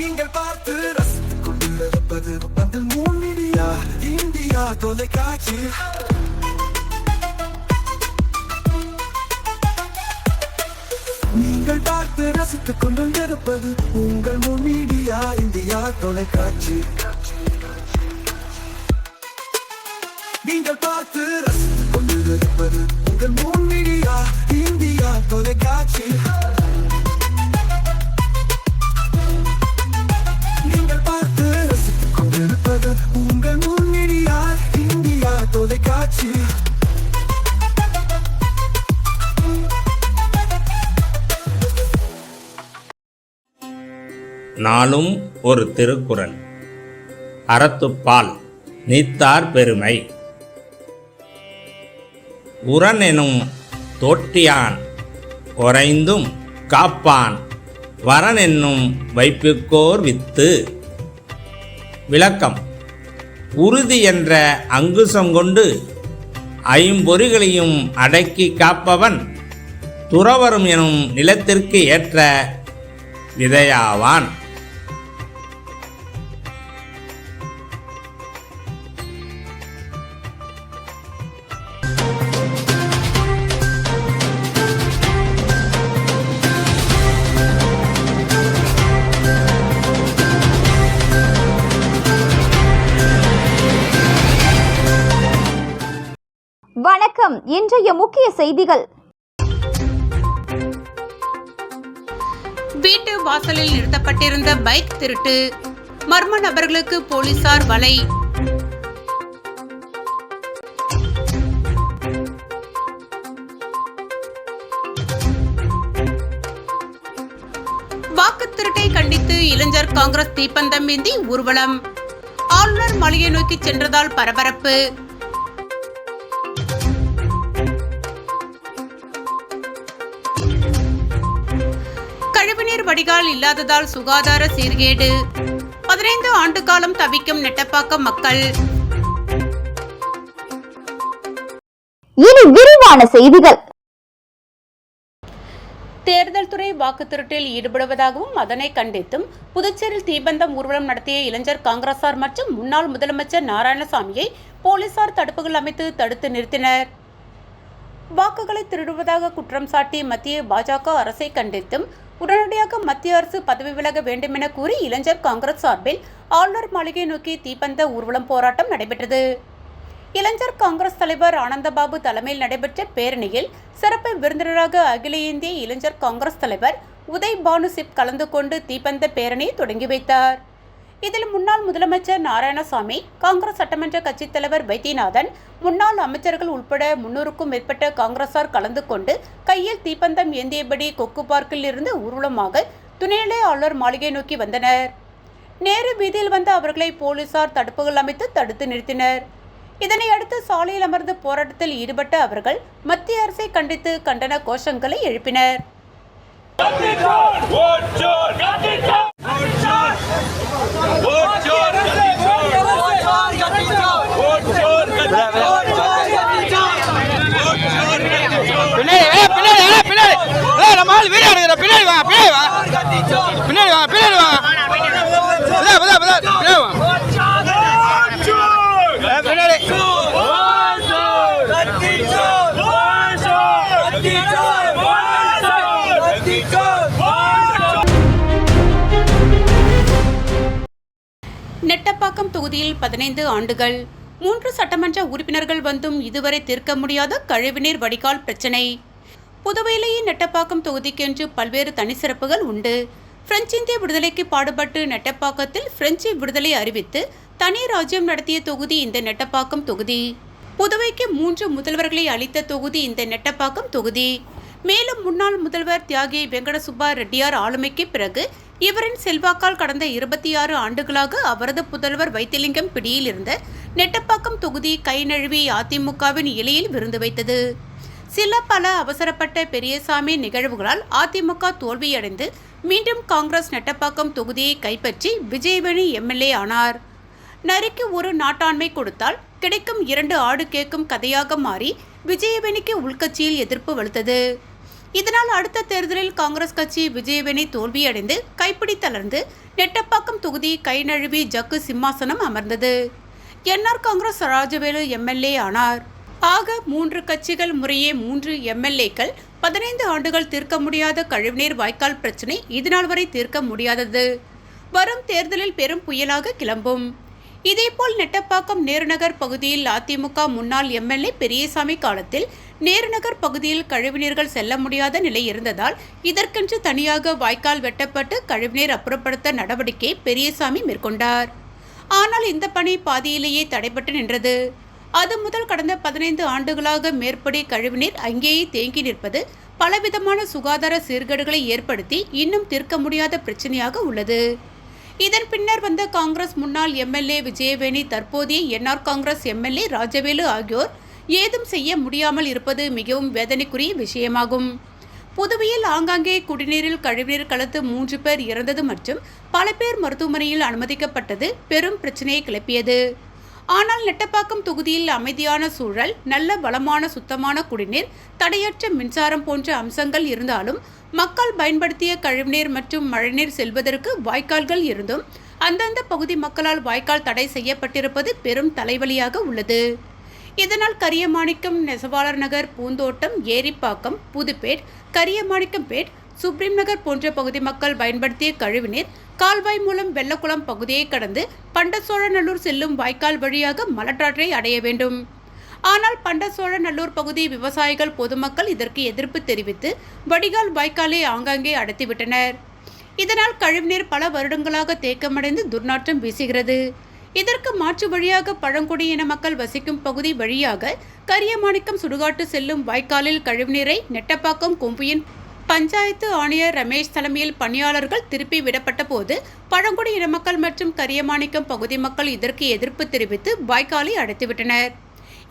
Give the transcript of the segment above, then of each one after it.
நீங்கள் பார்த்து ரசித்துக் கொண்டிருப்பது பந்தல் மீடியா இந்தியா தொலைக்காட்சி. நீங்கள் பார்த்து ரசித்துக் கொண்டிருப்பது உங்கள் மீடியா இந்தியா தொலைக்காட்சி. நீங்கள் பார்த்து ரசித்துக் கொண்டிருப்பது உங்கள் மீடியா இந்தியா தொலைக்காட்சி. நீங்கள் பார்த்து ரசித்துக் கொண்டிருப்பது உங்கள் மீடியா இந்தியா தொலைக்காட்சி. நாளும் ஒரு திருக்குறள். அறத்துப்பால் நீத்தார் பெருமை. உரன் எனும் தோட்டியான் உறைந்தும் காப்பான் வரன் என்னும் வைப்புக்கோர் வித்து. விளக்கம்: உறுதி என்ற அங்குசம் கொண்டு ஐம்பொறிகளையும் அடக்கி காப்பவன் துறவரும் எனும் நிலத்திற்கு ஏற்ற விதையாவான். வணக்கம். இன்றைய முக்கிய செய்திகள். வீட்டு வாசலில் நிறுத்தப்பட்டிருந்த பைக் திருட்டு, மர்ம நபர்களுக்கு போலீசார் வலை. வாக்கு திருட்டை கண்டித்து இளைஞர் காங்கிரஸ் தீப்பந்தம் ஏந்தி ஊர்வலம். ஆளுநர் மாளிகை நோக்கி சென்றதால் பரபரப்பு. கழிவுநீர் வடிகால் இல்லாததால் சுகாதார சீர்கேடு. 15 ஆண்டு காலம் தவிக்கும் நெட்டப்பாக்கம் மக்கள். இனி விரிவான செய்திகள். தேர்தல் துறை வாக்கு திருட்டில் ஈடுபடுவதாகவும் அதனை கண்டித்தும் புதுச்சேரியில் தீபந்தம் ஊர்வலம் நடத்திய இளைஞர் காங்கிரசார் மற்றும் முன்னாள் முதலமைச்சர் நாராயணசாமியை போலீசார் தடுப்புகள் அமைத்து தடுத்து நிறுத்தினர். வாக்குகளை திருடுவதாக குற்றம் சாட்டி மத்திய பாஜக அரசை கண்டித்தும் உடனடியாக மத்திய அரசு பதவி விலக வேண்டும் என கூறி இளைஞர் காங்கிரஸ் சார்பில் ஆளுநர் மாளிகை நோக்கி தீப்பந்த ஊர்வலம் போராட்டம் நடைபெற்றது. இளைஞர் காங்கிரஸ் தலைவர் ஆனந்தபாபு தலைமையில் நடைபெற்ற பேரணியில் சிறப்பு விருந்தினராக அகில இந்திய இளைஞர் காங்கிரஸ் தலைவர் உதய் பானு சிப் கலந்து கொண்டு தீப்பந்த பேரணியை தொடங்கி வைத்தார். இதில் முன்னாள் முதலமைச்சர் நாராயணசாமி, காங்கிரஸ் சட்டமன்ற கட்சித் தலைவர் வைத்தியநாதன், முன்னாள் அமைச்சர்கள் உட்பட 300க்கும் மேற்பட்ட காங்கிரசார் கலந்து கொண்டு கையில் தீப்பந்தம் ஏந்தியபடி கொக்கு பார்க்கில் இருந்து ஊர்வலமாக துணைநிலை ஆளுநர் மாளிகை நோக்கி வந்தனர். நேரு வீதியில் வந்த அவர்களை போலீசார் தடுப்புகள் அமைத்து தடுத்து நிறுத்தினர். இதனையடுத்து சாலையில் அமர்ந்து போராட்டத்தில் ஈடுபட்ட அவர்கள் மத்திய அரசை கண்டித்து கண்டன கோஷங்களை எழுப்பினர். நெட்டப்பாக்கம் தொகுதியில் 15 ஆண்டுகள் 3 சட்டமன்ற உறுப்பினர்கள் வந்தும் இதுவரை தீர்க்க முடியாத கழிவுநீர் வடிகால் பிரச்சினை. புதுவையிலேயே நெட்டப்பாக்கம் தொகுதிக்கென்று பல்வேறு தனி சிறப்புகள் உண்டு. பிரெஞ்சு இந்திய விடுதலைக்கு பாடுபட்டு நெட்டப்பாக்கத்தில் பிரெஞ்சு விடுதலை அறிவித்து தனி ராஜ்யம் நடத்திய தொகுதி இந்த நெட்டப்பாக்கம் தொகுதி. புதுவைக்கு 3 முதல்வர்களை அளித்த தொகுதி இந்த நெட்டப்பாக்கம் தொகுதி. மேலும் முன்னாள் முதல்வர் தியாகி வெங்கடசுப்பா ரெட்டியார் ஆளுமைக்கு பிறகு இவரின் செல்வாக்கால் கடந்த 26 ஆண்டுகளாக அவரது புதல்வர் வைத்திலிங்கம் பிடியில் இருந்த நெட்டப்பாக்கம் தொகுதி கை நழுவி அதிமுகவின் இலையில் விருந்து வைத்தது. பல அவசரப்பட்ட பெரியசாமி நிகழ்வுகளால் அதிமுக தோல்வியடைந்து மீண்டும் காங்கிரஸ் நெட்டப்பாக்கம் தொகுதியை கைப்பற்றி விஜயவேணி எம்எல்ஏ ஆனார். நரிக்கு ஒரு நாட்டாண்மை கொடுத்தால் கிடைக்கும் 2 ஆடு கேட்கும் கதையாக மாறி விஜயவேணிக்கு உள்கட்சியில் எதிர்ப்பு வலுத்தது. இதனால் அடுத்த தேர்தலில் காங்கிரஸ் கட்சி விஜயவேணி தோல்வியடைந்து கைப்பிடி தளர்ந்து நெட்டப்பாக்கம் தொகுதி கை நழுவி ஜக்கு சிம்மாசனம் அமர்ந்தது. என்ஆர் காங்கிரஸ் ராஜவேலு எம்எல்ஏ ஆனார். ஆக 3 கட்சிகள் முறையே 3 எம்எல்ஏக்கள் 15 ஆண்டுகள் தீர்க்க முடியாத கழிவுநீர் வாய்க்கால் பிரச்சினை இதுநாள் வரை தீர்க்க முடியாதது வரும் தேர்தலில் பெரும் புயலாக கிளம்பும். இதேபோல் நெட்டப்பாக்கம் நேருநகர் பகுதியில் அதிமுக முன்னாள் எம்எல்ஏ பெரியசாமி காலத்தில் நேருநகர் பகுதியில் கழிவுநீர்கள் செல்ல முடியாத நிலை இருந்ததால் இதற்கென்று தனியாக வாய்க்கால் வெட்டப்பட்டு கழிவுநீர் அப்புறப்படுத்த நடவடிக்கை பெரியசாமி மேற்கொண்டார். ஆனால் இந்த பணி பாதியிலேயே தடைபட்டு நின்றது. அது முதல் கடந்த 15 ஆண்டுகளாக மேற்படி கழிவுநீர் அங்கேயே தேங்கி நிற்பது பலவிதமான சுகாதார சீர்கேடுகளை ஏற்படுத்தி இன்னும் தீர்க்க முடியாத பிரச்சனையாக உள்ளது. இதன் பின்னர் வந்த காங்கிரஸ் முன்னாள் எம்எல்ஏ விஜயவேணி தற்போதைய என்ஆர் காங்கிரஸ் எம்எல்ஏ ராஜவேலு ஆகியோர் ஏதும் செய்ய முடியாமல் இருப்பது மிகவும் வேதனைக்குரிய விஷயமாகும். புதுவையில் ஆங்காங்கே குடிநீரில் கழிவுநீர் கலந்து 3 பேர் இறந்தது மற்றும் பல பேர் மருத்துவமனையில் அனுமதிக்கப்பட்டது பெரும் பிரச்சனையை கிளப்பியது. ஆனால் நெட்டப்பாக்கம் தொகுதியில் அமைதியான சூழல், நல்ல வளமான சுத்தமான குடிநீர், தடையற்ற மின்சாரம் போன்ற அம்சங்கள் இருந்தாலும் மக்கள் பயன்படுத்திய கழிவுநீர் மற்றும் மழைநீர் செல்வதற்கு வாய்க்கால்கள் இருந்தும் அந்தந்த பகுதி மக்களால் வாய்க்கால் தடை செய்யப்பட்டிருப்பது பெரும் தலைவலியாக உள்ளது. இதனால் கரியமாணிக்கம், நெசவாளர் நகர், பூந்தோட்டம், ஏரிப்பாக்கம், புதுப்பேட், கரியமாணிக்கம்பேட், சுப்ரீம் நகர் போன்ற பகுதி மக்கள் பயன்படுத்திய கழிவுநீர் கால்வாய் மூலம் வெள்ளக்குளம் பகுதியை கடந்து பண்டசோழநல்லூர் செல்லும் வாய்க்கால் வழியாக மலட்டாற்றை அடைய வேண்டும். ஆனால் பண்டசோழநல்லூர் பகுதி விவசாயிகள், பொதுமக்கள் இதற்கு எதிர்ப்பு தெரிவித்து வடிகால் வாய்க்காலை ஆங்காங்கே அடைத்துவிட்டனர். இதனால் கழிவுநீர் பல வருடங்களாக தேக்கமடைந்து துர்நாற்றம் வீசுகிறது. இதற்கு மாற்று வழியாக பழங்குடியின மக்கள் வசிக்கும் பகுதி வழியாக கரியமாணிக்கம் சுடுகாட்டு செல்லும் வாய்க்காலில் கழிவுநீரை நெட்டப்பாக்கம் கொம்பியின் பஞ்சாயத்து ஆணையர் ரமேஷ் தலைமையில் பணியாளர்கள் திருப்பி விடப்பட்ட போது பழங்குடியின மக்கள் மற்றும் கரியமாணிக்கம் பகுதி மக்கள் இதற்கு எதிர்ப்பு தெரிவித்து வாய்க்காலை அடைத்துவிட்டனர்.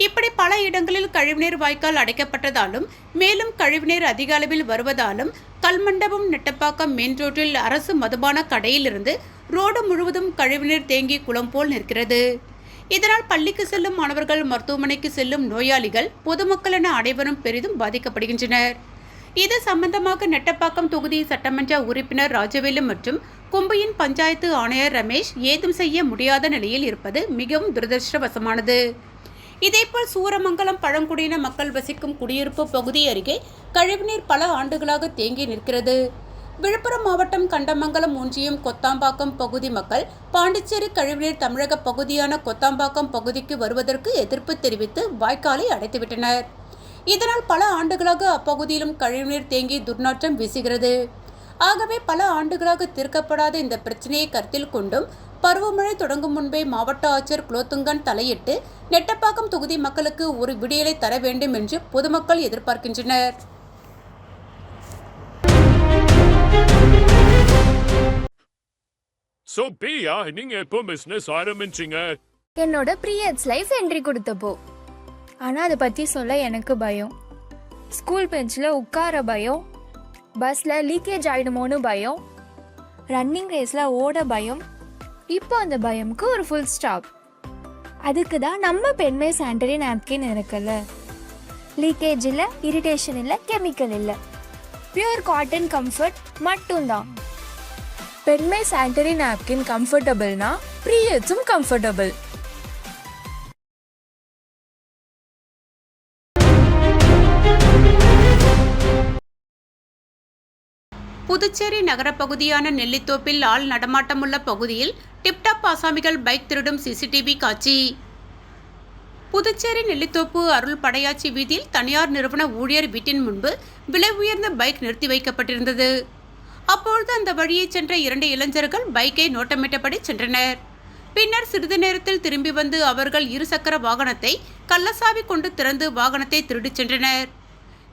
இப்படி பல இடங்களில் கழிவுநீர் வாய்க்கால் அடைக்கப்பட்டதாலும் மேலும் கழிவுநீர் அதிக அளவில் வருவதாலும் கல்மண்டபம் நெட்டப்பாக்கம் மெயின் ரோட்டில் அரசு மதுபான கடையிலிருந்து ரோடு முழுவதும் கழிவுநீர் தேங்கி குளம் போல் நிற்கிறது. இதனால் பள்ளிக்கு செல்லும் மாணவர்கள், மருத்துவமனைக்கு செல்லும் நோயாளிகள், பொதுமக்கள் என அனைவரும் பெரிதும் பாதிக்கப்படுகின்றனர். இது சம்பந்தமாக நெட்டப்பாக்கம் தொகுதி சட்டமன்ற உறுப்பினர் ராஜவேலு மற்றும் கொம்பையின் பஞ்சாயத்து ஆணையர் ரமேஷ் ஏதும் செய்ய முடியாத நிலையில் இருப்பது மிகவும் துரதிருஷ்டவசமானது. இதேபோல் சூரமங்கலம் பழங்குடியின மக்கள் வசிக்கும் குடியிருப்பு பகுதி அருகே கழிவுநீர் பல ஆண்டுகளாக தேங்கி நிற்கிறது. விழுப்புரம் மாவட்டம் கண்டமங்கலம் ஒன்றியம் கொத்தாம்பாக்கம் பகுதி மக்கள் பாண்டிச்சேரி கழிவுநீர் தமிழக பகுதியான கொத்தாம்பாக்கம் பகுதிக்கு வருவதற்கு எதிர்ப்பு தெரிவித்து வாய்க்காலை அடைத்துவிட்டனர். இதனால் பல ஆண்டுகளாக அப்பகுதியிலும் கழிவுநீர் தேங்கி துர்நாற்றம் வீசுகிறது. ஆகவே பல ஆண்டுகளாக தீர்க்கப்படாத இந்த பிரச்சனையை கருத்தில் கொண்டும் பருவமழை தொடங்கும் முன்பே மாவட்ட ஆட்சியர் குலோத்துங்கன் தலையிட்டு நெட்டப்பாக்கம் தொகுதி மக்களுக்கு ஒரு விடியலை தர வேண்டும் என்று பொதுமக்கள் எதிர்பார்க்கின்றனர். பிரியா, நீங்க எப்போ பிசினஸ் ஆரம்பிச்சீங்க? என்னோட பீரியட்ஸ் லைஃப் என்ட்ரி கொடுத்தப்போ. ஆனால் அதை பற்றி சொல்ல எனக்கு பயம். ஸ்கூல் பெஞ்சில் உட்கார பயம், பஸ்ஸில் லீக்கேஜ் ஆகிடுமோன்னு பயம், ரன்னிங் ரேஸில் ஓட பயம். இப்போ அந்த பயமுக்கு ஒரு ஃபுல் ஸ்டாப். அதுக்கு தான் நம்ம பெண்மை சானிட்டரி நாப்கின் இருக்குல்ல. லீக்கேஜ் இல்லை, இரிட்டேஷன் இல்லை, கெமிக்கல் இல்லை, பியூர் காட்டன் கம்ஃபர்ட் மட்டும்தான். பெண்மை சானிட்டரி நாப்கின் கம்ஃபர்டபுள்னா பீரியட்ஸும் கம்ஃபர்டபுள். புதுச்சேரி நகரப்பகுதியான நெல்லித்தோப்பில் ஆள் நடமாட்டமுள்ள பகுதியில் டிப்டாப் ஆசாமிகள் பைக் திருடும் சிசிடிவி காட்சி. புதுச்சேரி நெல்லித்தோப்பு அருள் படையாச்சி வீதியில் தனியார் நிறுவன ஊழியர் வீட்டின் முன்பு விலை உயர்ந்த பைக் நிறுத்தி வைக்கப்பட்டிருந்தது. அப்பொழுது அந்த வழியை சென்ற 2 இளைஞர்கள் பைக்கை நோட்டமிட்டபடி சென்றனர். பின்னர் சிறிது நேரத்தில் திரும்பி வந்து அவர்கள் 2 சக்கர வாகனத்தை கள்ளசாவி கொண்டு திறந்து வாகனத்தை திருடிச் சென்றனர்.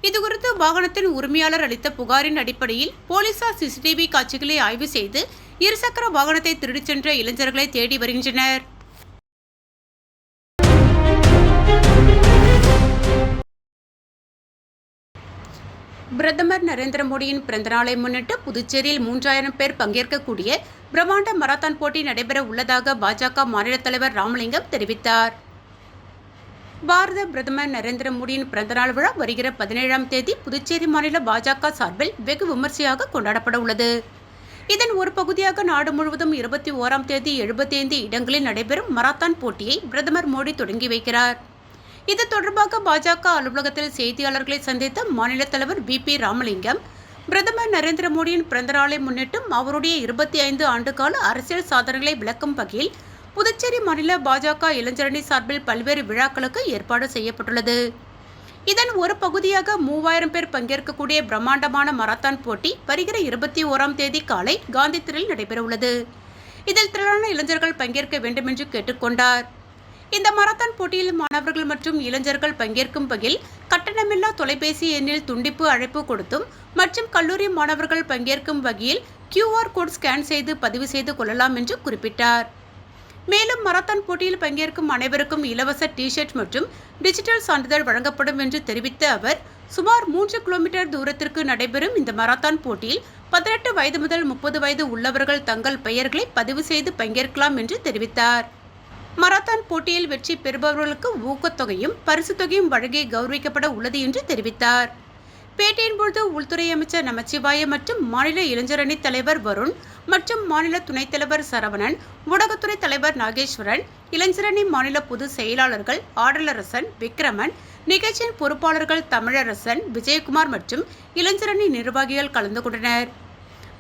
இதுகுறித்து வாகனத்தின் உரிமையாளர் அளித்த புகாரின் அடிப்படையில் போலீசார் சிசிடிவி காட்சிகளை ஆய்வு செய்து 2 சக்கர வாகனத்தை திருடிச் சென்ற இளைஞர்களை தேடி வருகின்றனர். பிரதமர் நரேந்திர மோடியின் பிறந்தநாளை முன்னிட்டு புதுச்சேரியில் 3000 பேர் பங்கேற்கக்கூடிய பிரம்மாண்ட மராத்தான் போட்டி நடைபெற உள்ளதாக பாஜக மாநில தலைவர் ராமலிங்கம் தெரிவித்தார். பாரத பிரதமர் நரேந்திர மோடியின் பிறந்தநாள் விழா வருகிற 17ஆம் தேதி புதுச்சேரி மாநில பாஜக சார்பில் வெகு விமர்சையாக கொண்டாடப்பட உள்ளது. இதன் ஒரு பகுதியாக நாடு முழுவதும் 21ஆம் தேதி 75 இடங்களில் நடைபெறும் மராத்தான் போட்டியை பிரதமர் மோடி தொடங்கி வைக்கிறார். இது தொடர்பாக பாஜக அலுவலகத்தில் செய்தியாளர்களை சந்தித்த மாநில தலைவர் VP ராமலிங்கம், பிரதமர் நரேந்திர மோடியின் பிறந்தநாளை முன்னிட்டும் அவருடைய 25 ஆண்டுகால அரசியல் சாதனைகளை விளக்கும் வகையில் புதுச்சேரி மாநில பாஜக இளைஞரணி சார்பில் பல்வேறு விழாக்களுக்கு ஏற்பாடு செய்யப்பட்டுள்ளது. இதன் ஒரு பகுதியாக 3000 பேர் பங்கேற்கக்கூடிய பிரம்மாண்டமான மராத்தான் போட்டி வருகிற 21ஆம் தேதி காலை காந்தி திடலில் நடைபெறவுள்ளது. இதில் திரளான இளைஞர்கள் பங்கேற்க வேண்டும் என்று கேட்டுக்கொண்டார். இந்த மராத்தான் போட்டியில் மாணவர்கள் மற்றும் இளைஞர்கள் பங்கேற்கும் வகையில் கட்டணமில்லா தொலைபேசி எண்ணில் துண்டிப்பு அழைப்பு கொடுத்தும் மற்றும் கல்லூரி மாணவர்கள் பங்கேற்கும் வகையில் QR கோட் ஸ்கேன் செய்து பதிவு செய்து கொள்ளலாம் என்று குறிப்பிட்டார். மேலும் மராத்தான் போட்டியில் பங்கேற்கும் அனைவருக்கும் இலவச T-ஷர்ட் மற்றும் டிஜிட்டல் சான்றிதழ் வழங்கப்படும் என்று தெரிவித்த அவர், சுமார் 3 கிலோமீட்டர் தூரத்திற்கு நடைபெறும் இந்த மராத்தான் போட்டியில் 18 வயது முதல் 30 வயது உள்ளவர்கள் தங்கள் பெயர்களை பதிவு செய்து பங்கேற்கலாம் என்று தெரிவித்தார். மராத்தான் போட்டியில் வெற்றி பெறுபவர்களுக்கு ஊக்கத்தொகையும் பரிசுத் தொகையும் வழங்கி கௌரவிக்கப்பட உள்ளது என்று தெரிவித்தார். பேட்டியின் பொழுது உள்துறை அமைச்சர் நமச்சிவாயம் மற்றும் மாநில இளைஞரணி தலைவர் வருண் மற்றும் மாநில துணைத் தலைவர் சரவணன், ஊடகத்துறை தலைவர் நாகேஸ்வரன், இளைஞரணி மாநில பொதுச் செயலாளர்கள் ஆடலரசன், விக்ரமன், நிகழ்ச்சியின் பொறுப்பாளர்கள் தமிழரசன், விஜயகுமார் மற்றும் இளைஞரணி நிர்வாகிகள் கலந்து கொண்டனர்.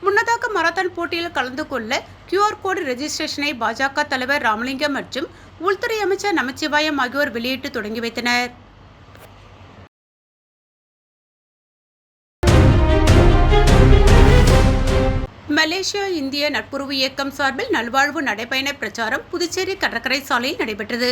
முன்னதாக மராத்தான் போட்டியில் கலந்து கொள்ள QR கோடு ரெஜிஸ்ட்ரேஷனை பாஜக தலைவர் ராமலிங்கம் மற்றும் உள்துறை அமைச்சர் நமச்சிவாயம் ஆகியோர் வெளியிட்டு தொடங்கி வைத்தனர். மலேசியா இந்திய நட்புறவு இயக்கம் சார்பில் நல்வாழ்வு நடைபயண பிரச்சாரம் புதுச்சேரி கடற்கரை சாலையில் நடைபெற்றது.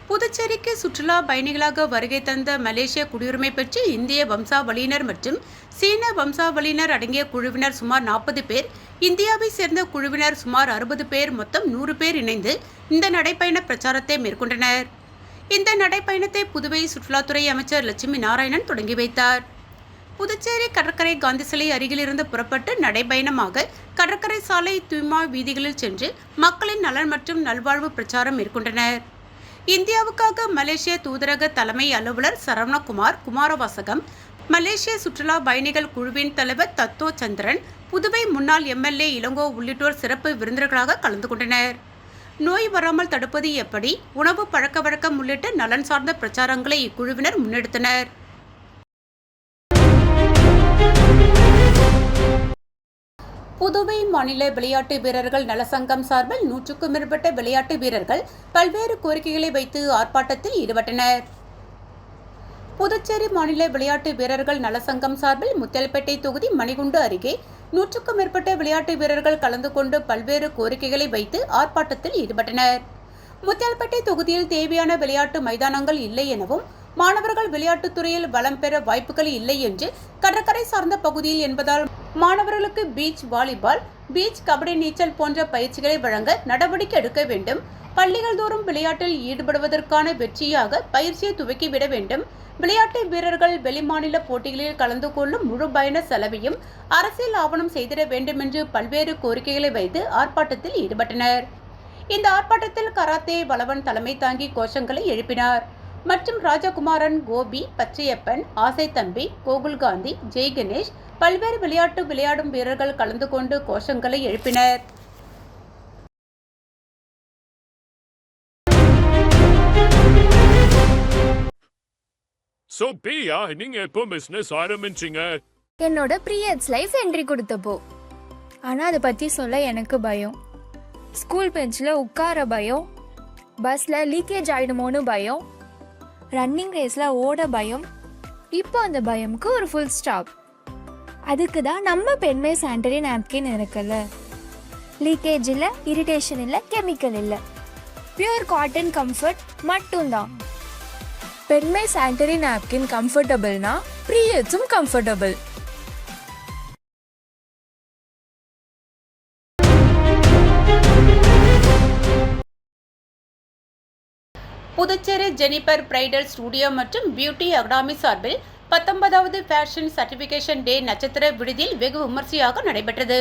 புதுச்சேரிக்கு சுற்றுலா பயணிகளாக வருகை தந்த மலேசிய குடியுரிமை பெற்ற இந்திய வம்சாவளியினர் மற்றும் சீன வம்சாவளியினர் அடங்கிய குழுவினர் சுமார் 40 பேர், இந்தியாவை சேர்ந்த குழுவினர் சுமார் 60 பேர், மொத்தம் 100 பேர் இணைந்து இந்த நடைபயண பிரச்சாரத்தை மேற்கொண்டனர். இந்த நடைபயணத்தை புதுவை சுற்றுலாத்துறை அமைச்சர் லட்சுமி நாராயணன் தொடங்கி வைத்தார். புதுச்சேரி கடற்கரை காந்தி சிலை அருகிலிருந்து புறப்பட்டு நடைபயணமாக கடற்கரை சாலை தூய்மா வீதிகளில் சென்று மக்களின் நலன் மற்றும் நல்வாழ்வு பிரச்சாரம் மேற்கொண்டனர். இந்தியாவுக்காக மலேசிய தூதரக தலைமை அலுவலர் சரவணகுமார் குமாரவாசகம், மலேசிய சுற்றுலா பயணிகள் குழுவின் தலைவர் தத்தோ சந்திரன், புதுவை முன்னாள் MLA இளங்கோ உள்ளிட்டோர் சிறப்பு விருந்தினர்களாக கலந்து கொண்டனர். நோய் வராமல் தடுப்பது எப்படி, உணவு பழக்க வழக்கம் உள்ளிட்ட நலன் சார்ந்த பிரச்சாரங்களை இக்குழுவினர் முன்னெடுத்தனர். புதுவை மாநில விளையாட்டு வீரர்கள் நலசங்கம் சார்பில் 100க்கும் மேற்பட்ட விளையாட்டு வீரர்கள் பல்வேறு கோரிக்கைகளை வைத்து ஆர்ப்பாட்டத்தில் ஈடுபட்டனர். புதுச்சேரி மாநில விளையாட்டு வீரர்கள் நலசங்கம் சார்பில் முத்தியால்பேட்டை தொகுதி மணிகுண்டு அருகே 100க்கும் மேற்பட்ட விளையாட்டு வீரர்கள் கலந்து கொண்டு பல்வேறு கோரிக்கைகளை வைத்து ஆர்ப்பாட்டத்தில் ஈடுபட்டனர். முத்தியால்பேட்டை தொகுதியில் தேவையான விளையாட்டு மைதானங்கள் இல்லை எனவும், மாணவர்கள் விளையாட்டுத் துறையில் வளம் பெற வாய்ப்புகள் இல்லை என்று கடற்கரை சார்ந்த பகுதியில் என்பதால் மாணவர்களுக்கு பீச் வாலிபால், பீச் கபடி, நீச்சல் போன்ற பயிற்சிகளை வழங்க நடவடிக்கை எடுக்க வேண்டும். பள்ளிகள் தோறும் விளையாட்டில் ஈடுபடுவதற்கான வெற்றியாக பயிற்சியை துவக்கிவிட வேண்டும். விளையாட்டு வீரர்கள் வெளிமாநில போட்டிகளில் கலந்து கொள்ளும் முழு பயண செலவையும் அரசியல் ஆவணம் செய்திட வேண்டும் என்று பல்வேறு கோரிக்கைகளை வைத்து ஆர்ப்பாட்டத்தில் ஈடுபட்டனர். இந்த ஆர்ப்பாட்டத்தில் கராத்தே வளவன் தலைமை தாங்கி கோஷங்களை எழுப்பினார். மற்றும் ராஜகுமாரன், கோபி, பச்சையப்பன், ஆசை தம்பி, கோகுல் காந்தி, ஜெய் கணேஷ், பல்வேறு விளையாடும் வீரர்கள் கலந்து கொண்டு கோஷங்களை எழுப்பினர். So பிரியா, நீங்க எப்போ பிசினஸ் ஆரம்பிச்சீங்க? என்னோட பீரியட்ஸ் லைஃப் என்ட்ரி கொடுத்தப்போ. ஆனால் அதை பற்றி சொல்ல எனக்கு பயம். ஸ்கூல் பெஞ்சில் உட்கார பயம், பஸ்ஸில் லீக்கேஜ் ஆகிடுமோன்னு பயம், ரன்னிங் ரேஸில் ஓட பயம். இப்போ அந்த பயமுக்கு ஒரு ஃபுல் ஸ்டாப். அதுக்கு தான் நம்ம பெண்மை சானிட்டரி நாப்கின் இருக்குல்ல. லீக்கேஜ் இல்லை, இரிட்டேஷன் இல்லை, கெமிக்கல் இல்லை, பியூர் காட்டன் கம்ஃபர்ட் மட்டும்தான். பெண்மை சானிட்டரி நாப்கின் கம்ஃபர்டபுள்னா பீரியட்ஸும் comfortable. Puducherry Jennifer bridal studio மற்றும் பியூட்டி அகாடமி சார்பில் 19வது ஃபேஷன் சர்டிஃபிகேஷன் டே நட்சத்திர விடுதியில் வெகு விமர்சையாக நடைபெற்றது.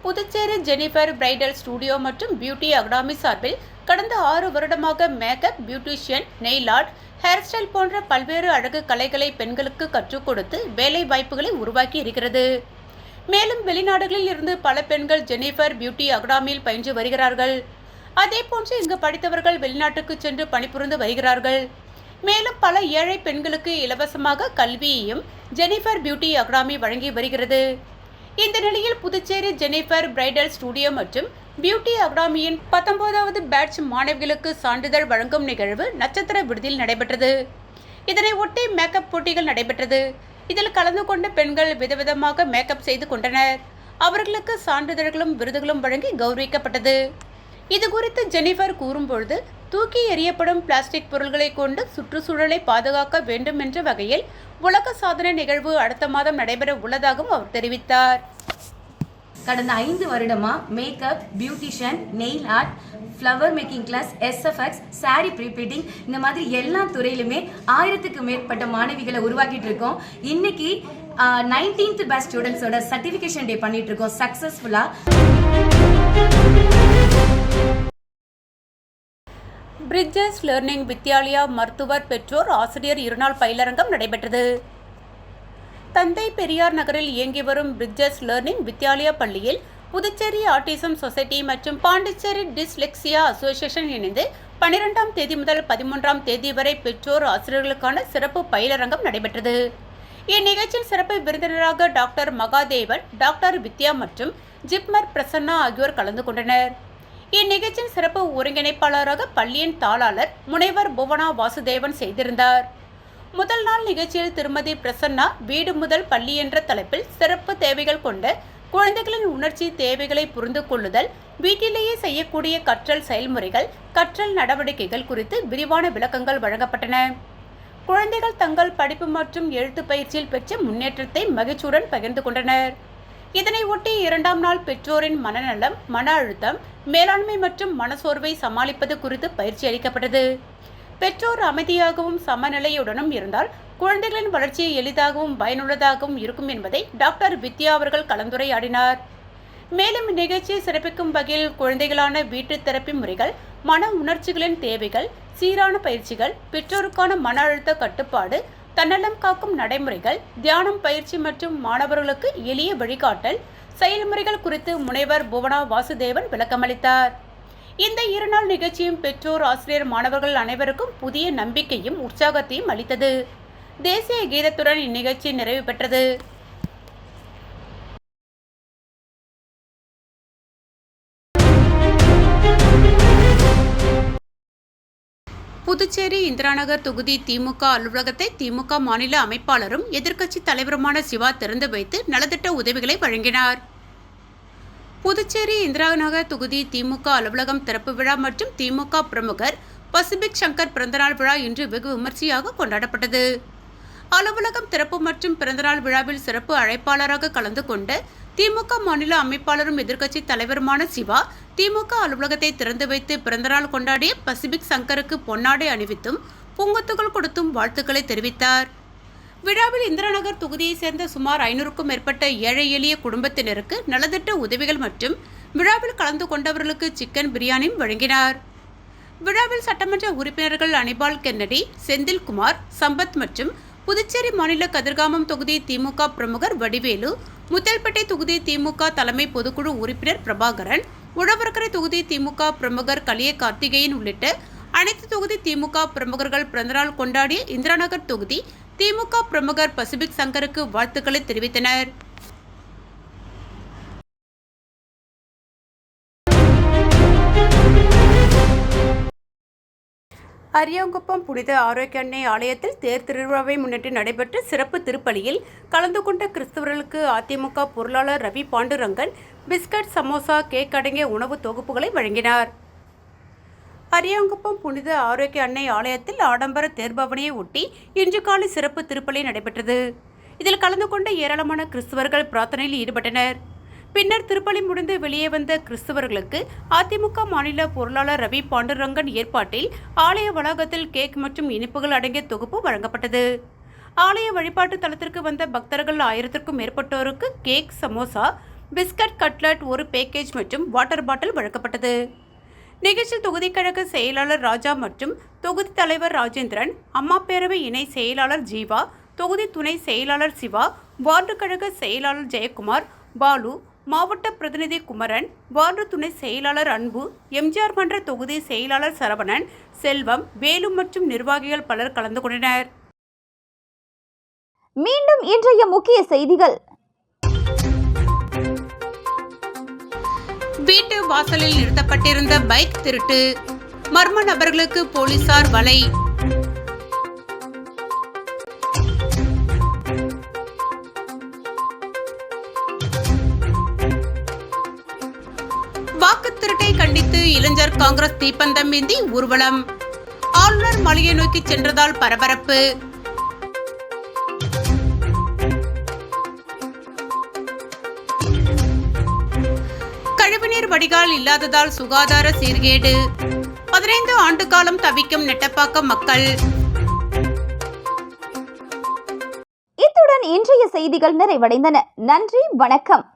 புதுச்சேரி ஜெனிபர் பிரைடல் ஸ்டுடியோ மற்றும் பியூட்டி அகாடமி சார்பில் கடந்த 6 வருடமாக makeup, beautician, nail art, hair style போன்ற பல்வேறு அழகு கலைகளை பெண்களுக்கு கற்றுக் கொடுத்து வேலை வாய்ப்புகளை உருவாக்கி இருக்கிறது. மேலும் வெளிநாடுகளில் இருந்து பல பெண்கள் ஜெனிஃபர் பியூட்டி அகாடமியில் பயின்று வருகிறார்கள். அதேபோன்று இங்கு படித்தவர்கள் வெளிநாட்டுக்கு சென்று பணிபுரிந்து வருகிறார்கள். மேலும் பல ஏழை பெண்களுக்கு இலவசமாக கல்வியையும் ஜெனிஃபர் பியூட்டி அகாடமி வழங்கி வருகிறது. இந்த நிலையில் புதுச்சேரி ஜெனிஃபர் பிரைடல் ஸ்டுடியோ மற்றும் பியூட்டி அகாடமியின் 19வது பேட்ச் மாணவிகளுக்கு சான்றிதழ் வழங்கும் நிகழ்வு நட்சத்திர விடுதியில் நடைபெற்றது. இதனை ஒட்டி மேக்கப் போட்டிகள் நடைபெற்றது. இதில் கலந்து கொண்ட பெண்கள் விதவிதமாக மேக்கப் செய்து கொண்டனர். அவர்களுக்கு சான்றிதழ்களும் விருதுகளும் வழங்கி கௌரவிக்கப்பட்டது. இது குறித்து ஜெனிஃபர் கூறும்பொழுது, தூக்கி எறியப்படும் பிளாஸ்டிக் பொருட்களை கொண்டு சுற்றுச்சூழலை பாதுகாக்க வேண்டும் என்ற வகையில் உலக சாதனை நிகழ்வு அடுத்த மாதம் நடைபெற உள்ளதாகவும் அவர் தெரிவித்தார். கடந்த 5 வருடமா makeup, beautician, nail art, flower making class, SFX, sari preprinting இந்த மாதிரி எல்லா துறையிலுமே 1000க்கு மேற்பட்ட மாணவிகளை உருவாக்கிட்டு இருக்கோம். இன்னைக்கு 19th பேட்ச் ஸ்டூடெண்ட்ஸோட சர்டிஃபிகேஷன் டே பண்ணிட்டு இருக்கோம் சக்சஸ்ஃபுல்லா. பிரிட்ஜஸ் லேர்னிங் வித்யாலயா மருத்துவர் பெற்றோர் ஆசிரியர் இருநாள் பயிலரங்கம் நடைபெற்றது. தந்தை பெரியார் நகரில் இயங்கி வரும் பிரிட்ஜஸ் லேர்னிங் வித்யாலயா பள்ளியில் புதுச்சேரி ஆட்டிசம் சொசைட்டி மற்றும் பாண்டிச்சேரி டிஸ்லெக்சியா அசோசியேஷன் இணைந்து 12ஆம் தேதி முதல் 13ஆம் தேதி வரை பெற்றோர் ஆசிரியர்களுக்கான சிறப்பு பயிலரங்கம் நடைபெற்றது. இந்நிகழ்ச்சியில் சிறப்பு விருந்தினராக டாக்டர் மகாதேவன், டாக்டர் வித்யா மற்றும் ஜிப்மர் பிரசன்னா ஆகியோர் கலந்து கொண்டனர். இந்நிகழ்ச்சியின் சிறப்பு ஒருங்கிணைப்பாளராக பள்ளியின் தாளாளர் முனைவர் புவனா வாசுதேவன் செய்திருந்தார். முதல் நாள் நிகழ்ச்சியில் திருமதி பிரசன்னா வீடு முதல் பள்ளி என்ற தலைப்பில் சிறப்பு தேவைகள் கொண்ட குழந்தைகளின் உணர்ச்சி தேவைகளை புரிந்து கொள்ளுதல், வீட்டிலேயே செய்யக்கூடிய கற்றல் செயல்முறைகள், கற்றல் நடவடிக்கைகள் குறித்து விரிவான விளக்கங்கள் வழங்கப்பட்டன. குழந்தைகள் தங்கள் படிப்பு மற்றும் எழுத்து பயிற்சியில் பெற்ற முன்னேற்றத்தை மகிழ்ச்சியுடன் பகிர்ந்து கொண்டனர். இதனை ஒட்டி 2ஆம் நாள் பெற்றோரின் மனநலம், மன அழுத்தம் மேலாண்மை மற்றும் மனசோர்வை சமாளிப்பது குறித்து பயிற்சி அளிக்கப்பட்டது. பெற்றோர் அமைதியாகவும் சமநிலையுடனும் இருந்தால் குழந்தைகளின் வளர்ச்சி எளிதாகவும் பயனுள்ளதாகவும் இருக்கும் என்பதை டாக்டர் வித்யா அவர்கள் கலந்துரையாடினார். மேலும் இந்நிகழ்ச்சியை சிறப்பிக்கும் வகையில் குழந்தைகளான வீட்டு தெரப்பி முறைகள், மன உணர்ச்சிகளின் தேவைகள், சீரான பயிற்சிகள், பெற்றோருக்கான மன அழுத்த கட்டுப்பாடு, தன்னலம் காக்கும் நடைமுறைகள், தியானம் பயிற்சி மற்றும் மாணவர்களுக்கு எளிய வழிகாட்டல் செயல்முறைகள் குறித்து முனைவர் புவனா வாசுதேவன் விளக்கமளித்தார். இந்த 2 நாள் நிகழ்ச்சியும் பெற்றோர், ஆசிரியர், மாணவர்கள் அனைவருக்கும் புதிய நம்பிக்கையும் உற்சாகத்தையும் அளித்தது. தேசிய கீதத்துடன் இந்நிகழ்ச்சி நிறைவு பெற்றது. புதுச்சேரி இந்திராநகர் தொகுதி திமுக அலுவலகத்தை திமுக மாநில அமைப்பாளரும் எதிர்க்கட்சி தலைவருமான சிவா திறந்து வைத்து நலத்திட்ட உதவிகளை வழங்கினார். புதுச்சேரி இந்திராநகர் தொகுதி திமுக அலுவலகம் திறப்பு விழா மற்றும் திமுக பிரமுகர் பசிபிக் சங்கர் பிறந்தநாள் விழா இன்று வெகு விமர்சையாக கொண்டாடப்பட்டது. அலுவலகம் திறப்பு மற்றும் பிறந்தநாள் விழாவில் சிறப்பு அழைப்பாளராக கலந்து கொண்ட திமுக மாநில அமைப்பாளரும் எதிர்க்கட்சி தலைவருமான சிவா திமுக அலுவலகத்தை திறந்து வைத்து பிறந்தநாள் கொண்டாடிய பசிபிக் சங்கருக்கு பொன்னாடை அணிவித்தும் பூங்கொத்துகள் கொடுத்தும் வாழ்த்துக்களை தெரிவித்தார். விழாவில் இந்திராநகர் தொகுதியைச் சேர்ந்த சுமார் 500க்கும் மேற்பட்ட ஏழை எளிய குடும்பத்தினருக்கு நலத்திட்ட உதவிகள் மற்றும் விழாவில் கலந்து கொண்டவர்களுக்கு சிக்கன் பிரியாணியும் வழங்கினார். விழாவில் சட்டமன்ற உறுப்பினர்கள் அனிபால் கென்னடி, செந்தில்குமார், சம்பத் மற்றும் புதுச்சேரி மாநில கதிர்காமம் தொகுதி திமுக பிரமுகர் வடிவேலு, முத்தல்பேட்டை தொகுதி திமுக தலைமை பொதுக்குழு உறுப்பினர் பிரபாகரன், உழவர்கரை தொகுதி திமுக பிரமுகர் கலிய கார்த்திகேயன் உள்ளிட்ட அனைத்து தொகுதி திமுக பிரமுகர்கள் பிறந்தநாள் கொண்டாடிய இந்திராநகர் தொகுதி திமுக பிரமுகர் பசிபிக் சங்கருக்கு வாழ்த்துக்களை தெரிவித்தனர். அரியாங்குப்பம் புனித ஆரோக்கிய அன்னை ஆலயத்தில் தேர் திருவிழாவை முன்னிட்டு நடைபெற்ற சிறப்பு திருப்பலியில் கலந்து கொண்ட கிறிஸ்தவர்களுக்கு அதிமுக பொருளாளர் ரவி பாண்டுரங்கன் பிஸ்கட், சமோசா, கேக் அடங்கிய உணவு தொகுப்புகளை வழங்கினார். அரியாங்குப்பம் புனித ஆரோக்கிய அன்னை ஆலயத்தில் ஆடம்பர தேர்பவனியை ஒட்டி இன்று காலை சிறப்பு திருப்பலி நடைபெற்றது. இதில் கலந்து கொண்ட ஏராளமான கிறிஸ்தவர்கள் பிரார்த்தனையில் ஈடுபட்டனர். பின்னர் திருப்பலி முடிந்து வெளியே வந்த கிறிஸ்தவர்களுக்கு அதிமுக மாநில பொருளாளர் ரவி பாண்டுரங்கன் ஏற்பாட்டில் ஆலய வளாகத்தில் கேக் மற்றும் இனிப்புகள் அடங்கிய தொகுப்பு வழங்கப்பட்டது. ஆலய வழிபாட்டு தலத்திற்கு வந்த பக்தர்கள் 1000க்கும் மேற்பட்டோருக்கு கேக், சமோசா, பிஸ்கட், கட்லட், ஒரு பேக்கேஜ் மற்றும் வாட்டர் பாட்டில் வழங்கப்பட்டது. நிகழ்ச்சியில் தொகுதி கழக செயலாளர் ராஜா மற்றும் தொகுதி தலைவர் ராஜேந்திரன், அம்மா பேரவை இணை செயலாளர் ஜீவா, தொகுதி துணை செயலாளர் சிவா, வார்டு கழக செயலாளர் ஜெயக்குமார், பாலு, மாவட்ட பிரதிநிதி குமரன், வார்டு துணை செயலாளர் அன்பு, எம்ஜிஆர் மன்ற தொகுதி செயலாளர் சரவணன், செல்வம், வேலு மற்றும் நிர்வாகிகள் பலர் கலந்து கொண்டனர். மீண்டும் இன்றைய முக்கிய செய்திகள். வீட்டு வாசலில் நிறுத்தப்பட்டிருந்த பைக் திருட்டு, மர்ம நபர்களுக்கு போலீசார் வலை. வாக்குத் திருட்டை கண்டித்து இளைஞர் காங்கிரஸ் தீப்பந்தம் ஏந்தி ஊர்வலம். ஆளுநர் மாளிகை நோக்கி சென்றதால் பரபரப்பு. கழிவுநீர் வடிகால் இல்லாததால் சுகாதார சீர்கேடு. 15 ஆண்டு காலம் தவிக்கும் நெட்டப்பாக்கம் மக்கள். இத்துடன் இன்றைய செய்திகள் நிறைவடைந்தன. நன்றி, வணக்கம்.